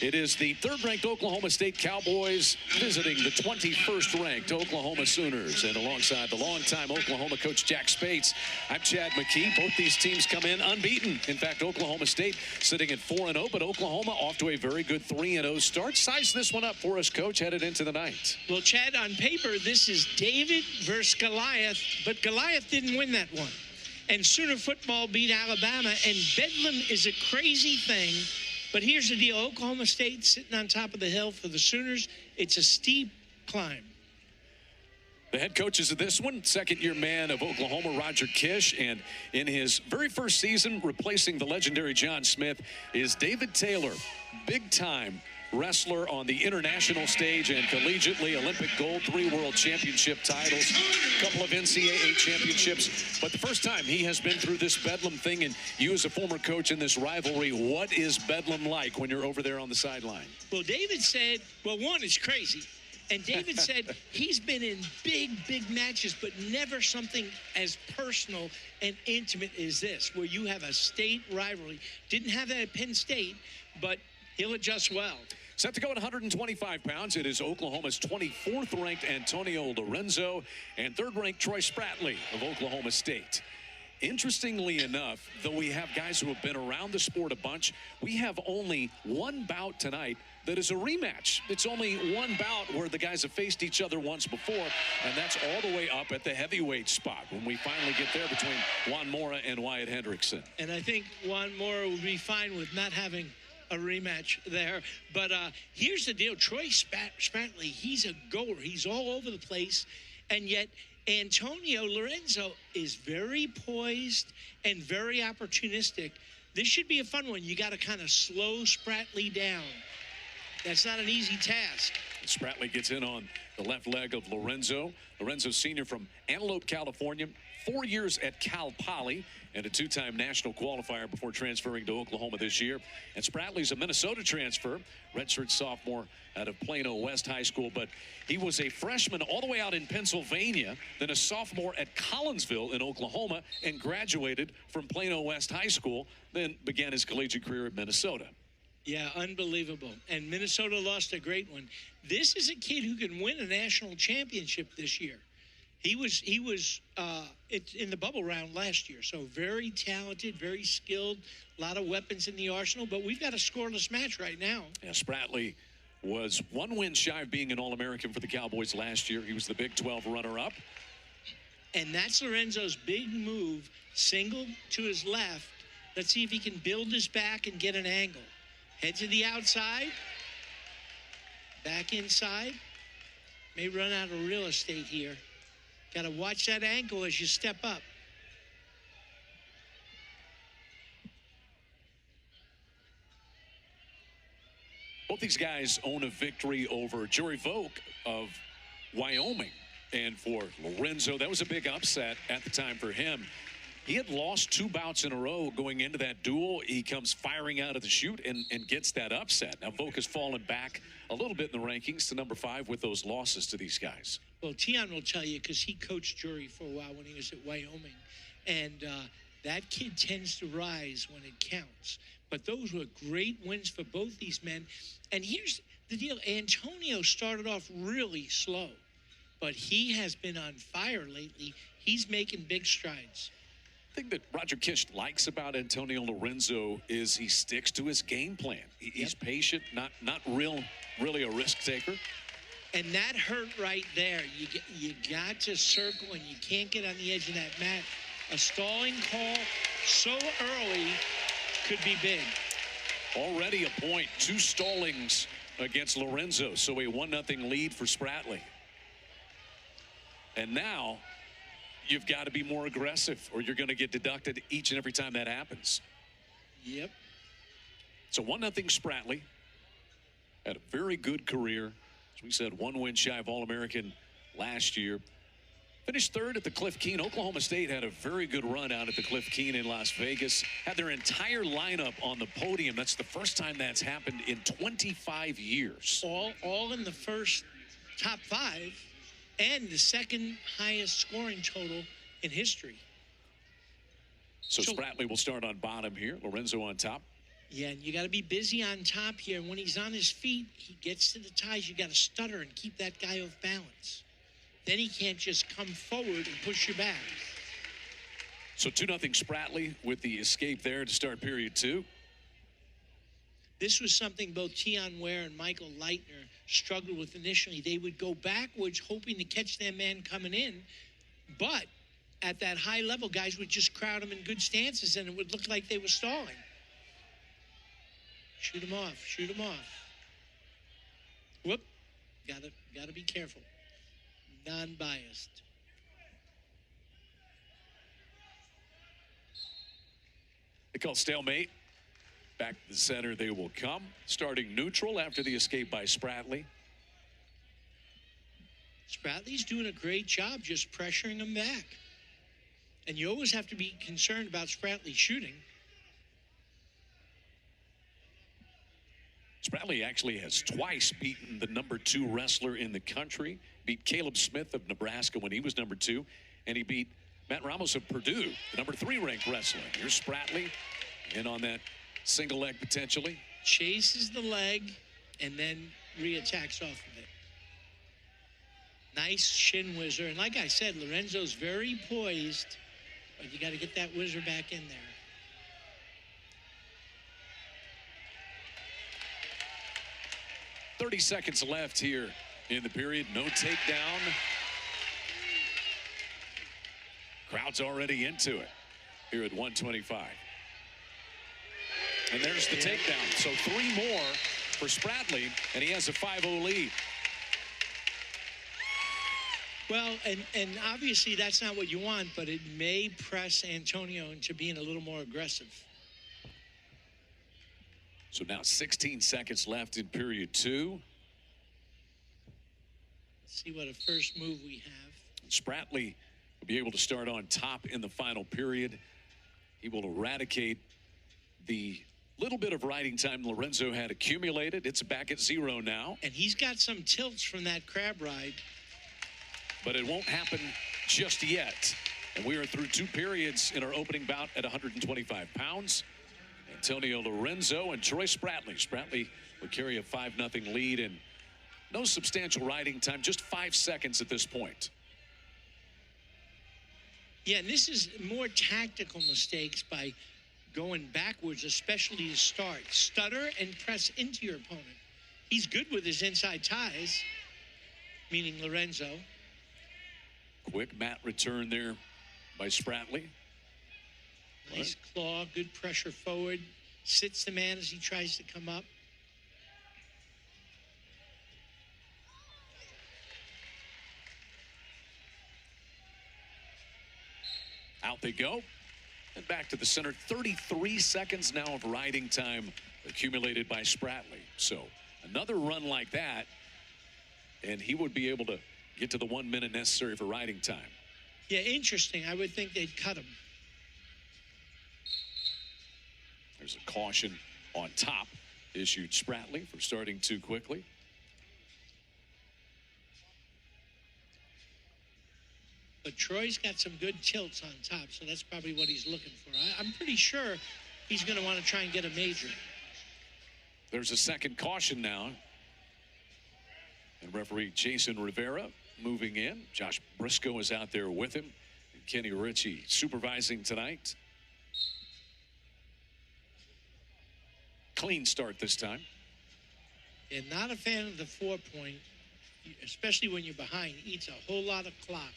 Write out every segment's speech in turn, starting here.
It is the third-ranked Oklahoma State Cowboys visiting the 21st-ranked Oklahoma Sooners. And alongside the longtime Oklahoma coach Jack Spates, I'm Chad McKee. Both these teams come in unbeaten. In fact, Oklahoma State sitting at 4-0, but Oklahoma off to a very good 3-0 start. Size this one up for us, Coach, headed into the night. Well, Chad, on paper, this is David versus Goliath, but Goliath didn't win that one. And Sooner football beat Alabama, and Bedlam is a crazy thing. But here's the deal. Oklahoma State sitting on top of the hill for the Sooners. It's a steep climb. The head coaches of this one, second-year man of Oklahoma, Roger Kish, and in his very first season, replacing the legendary John Smith, is David Taylor, big-time wrestler on the international stage and collegiately, Olympic gold, 3 world championship titles, a couple of NCAA championships. But the first time he has been through this Bedlam thing, and you as a former coach in this rivalry, what is Bedlam like when you're over there on the sideline? Well, David said, well, one, it's crazy. And David said he's been in big matches, but never something as personal and intimate as this, where you have a state rivalry. Didn't have that at Penn State, but he'll adjust well. Set to go at 125 pounds, it is Oklahoma's 24th-ranked Antonio Lorenzo and 3rd-ranked Troy Spratley of Oklahoma State. Interestingly enough, though we have guys who have been around the sport a bunch, we have only one bout tonight that is a rematch. It's only one bout where the guys have faced each other once before, and that's all the way up at the heavyweight spot when we finally get there between Juan Mora and Wyatt Hendrickson. And I think Juan Mora will be fine with not having a rematch there. But here's the deal. Troy Spratley, he's a goer. He's all over the place. And yet Antonio Lorenzo is very poised and very opportunistic. This should be a fun one. You got to kind of slow Spratley down. That's not an easy task. Spratley gets in on the left leg of Lorenzo. Lorenzo, senior from Antelope, California, 4 years at Cal Poly, and a 2-time national qualifier before transferring to Oklahoma this year. And Spratley's a Minnesota transfer, redshirt sophomore out of Plano West High School, but he was a freshman all the way out in Pennsylvania, then a sophomore at Collinsville in Oklahoma, and graduated from Plano West High School, then began his collegiate career at Minnesota. Yeah, unbelievable. And Minnesota lost a great one. This is a kid who can win a national championship this year. He was in the bubble round last year, so very talented, very skilled, a lot of weapons in the arsenal, but we've got a scoreless match right now. Yeah, Spratley was 1 win shy of being an All-American for the Cowboys last year. He was the Big 12 runner-up. And that's Lorenzo's big move, single to his left. Let's see if he can build his back and get an angle. Head to the outside, back inside. May run out of real estate here. Got to watch that ankle as you step up. Both these guys own a victory over Jory Volk of Wyoming. And for Lorenzo, that was a big upset at the time for him. He had lost 2 bouts in a row going into that duel. He comes firing out of the chute and gets that upset. Now, Volk has fallen back a little bit in the rankings to number 5 with those losses to these guys. Well, Tion will tell you because he coached Jory for a while when he was at Wyoming. And that kid tends to rise when it counts. But those were great wins for both these men. And here's the deal. Antonio started off really slow, but he has been on fire lately. He's making big strides. The thing that Roger Kish likes about Antonio Lorenzo is he sticks to his game plan. He's patient, not really a risk taker. And that hurt right there. You got to circle, and you can't get on the edge of that mat. A stalling call so early could be big. Already a point, 2 stallings against Lorenzo, so a 1-0 lead for Spratley. And now you've got to be more aggressive or you're going to get deducted each and every time that happens. Yep. So 1-0 Spratley. Had a very good career. As we said, 1 win shy of All-American last year. Finished 3rd at the Cliff Keen. Oklahoma State had a very good run out at the Cliff Keen in Las Vegas. Had their entire lineup on the podium. That's the first time that's happened in 25 years. All in the first top 5 and the second highest scoring total in history. So Spratley will start on bottom here. Lorenzo on top. Yeah, and you got to be busy on top here. And when he's on his feet, he gets to the ties. You got to stutter and keep that guy off balance. Then he can't just come forward and push you back. So 2-0 Spratley with the escape there to start period 2. This was something both Tion Ware and Michael Leitner struggled with initially. They would go backwards, hoping to catch their man coming in. But at that high level, guys would just crowd them in good stances, and it would look like they were stalling. Shoot him off. Shoot him off. Whoop. Gotta be careful. Non-biased. They call stalemate. Back to the center they will come. Starting neutral after the escape by Spratley. Spratley's doing a great job just pressuring him back. And you always have to be concerned about Spratley shooting. Spratley actually has twice beaten the number 2 wrestler in the country. Beat Caleb Smith of Nebraska when he was number 2. And he beat Matt Ramos of Purdue, the number 3 ranked wrestler. Here's Spratley in on that single leg potentially. Chases the leg and then reattacks off of it. Nice shin whizzer. And like I said, Lorenzo's very poised, but you got to get that whizzer back in there. .30 seconds left here in the period. No takedown. Crowd's already into it here at 125. And there's the takedown. So 3 more for Spratley, and he has a 5-0 lead. Well, and obviously that's not what you want, but it may press Antonio into being a little more aggressive. So now 16 seconds left in period 2. Let's see what a first move we have. Spratley will be able to start on top in the final period. He will eradicate the little bit of riding time Lorenzo had accumulated. It's back at 0 now. And he's got some tilts from that crab ride. But it won't happen just yet. And we are through 2 periods in our opening bout at 125 pounds. Antonio Lorenzo and Troy Spratley. Spratley would carry a 5-0 lead and no substantial riding time, just 5 seconds at this point. Yeah, and this is more tactical mistakes by going backwards, especially to start. Stutter and press into your opponent. He's good with his inside ties, meaning Lorenzo. Quick mat return there by Spratley. Nice claw, good pressure forward. Sits the man as he tries to come up. Out they go. And back to the center. 33 seconds now of riding time accumulated by Spratley. So another run like that, and he would be able to get to the 1 minute necessary for riding time. Yeah, interesting. I would think they'd cut him. There's a caution on top issued Spratley for starting too quickly. But Troy's got some good tilts on top, so that's probably what he's looking for. I'm pretty sure he's going to want to try and get a major. There's a second caution now. And referee Jason Rivera moving in. Josh Briscoe is out there with him. And Kenny Ritchie supervising tonight. Clean start this time. And not a fan of the 4-point, especially when you're behind. Eats a whole lot of clock.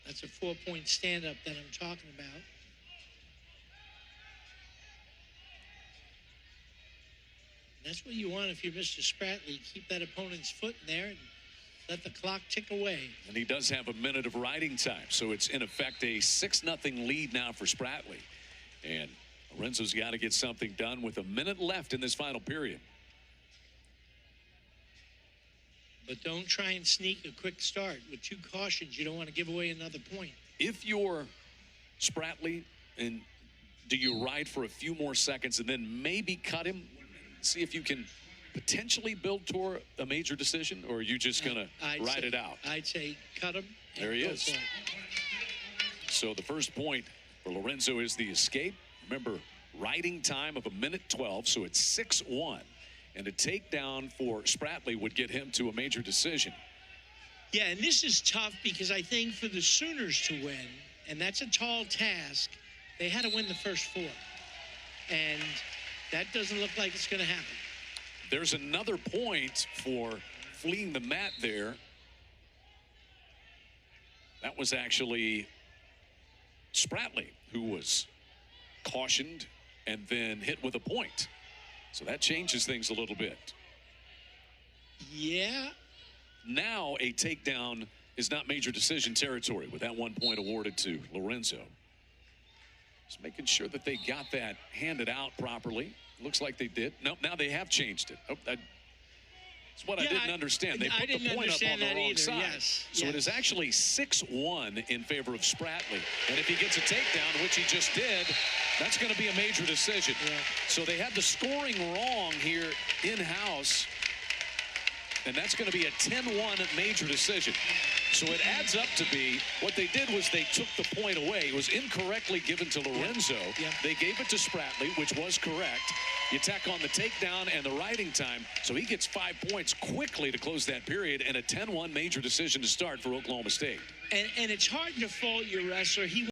That's a 4-point stand-up that I'm talking about. And that's what you want if you're Mr. Spratley. Keep that opponent's foot in there and let the clock tick away. And he does have a minute of riding time, so it's in effect a 6-0 lead now for Spratley. And Lorenzo's got to get something done with a minute left in this final period. But don't try and sneak a quick start. With 2 cautions, you don't want to give away another point. If you're Spratley, and do you ride for a few more seconds and then maybe cut him? See if you can potentially build toward a major decision, or are you just going to ride it out? I'd say cut him. There he is. So the first point for Lorenzo is the escape. Remember, riding time of 1:12, so it's 6-1. And a takedown for Spratley would get him to a major decision. Yeah, and this is tough because I think for the Sooners to win, and that's a tall task, they had to win the first 4. And that doesn't look like it's going to happen. There's another point for fleeing the mat there. That was actually Spratley, who was cautioned and then hit with a point. So that changes things a little bit. Yeah. Now a takedown is not major decision territory with that 1 point awarded to Lorenzo. Just making sure that they got that handed out properly. Looks like they did. Nope, now they have changed it. Oh, that's what I didn't understand. They put the point up on the wrong side. Yes. So it is actually 6-1 in favor of Spratley. And if he gets a takedown, which he just did, that's going to be a major decision. Yeah. So they had the scoring wrong here in-house. And that's going to be a 10-1 major decision. So it adds up to be, what they did was they took the point away. It was incorrectly given to Lorenzo. Yep. They gave it to Spratley, which was correct. You tack on the takedown and the riding time, so he gets 5 points quickly to close that period, and a 10-1 major decision to start for Oklahoma State. And it's hard to fault your wrestler. He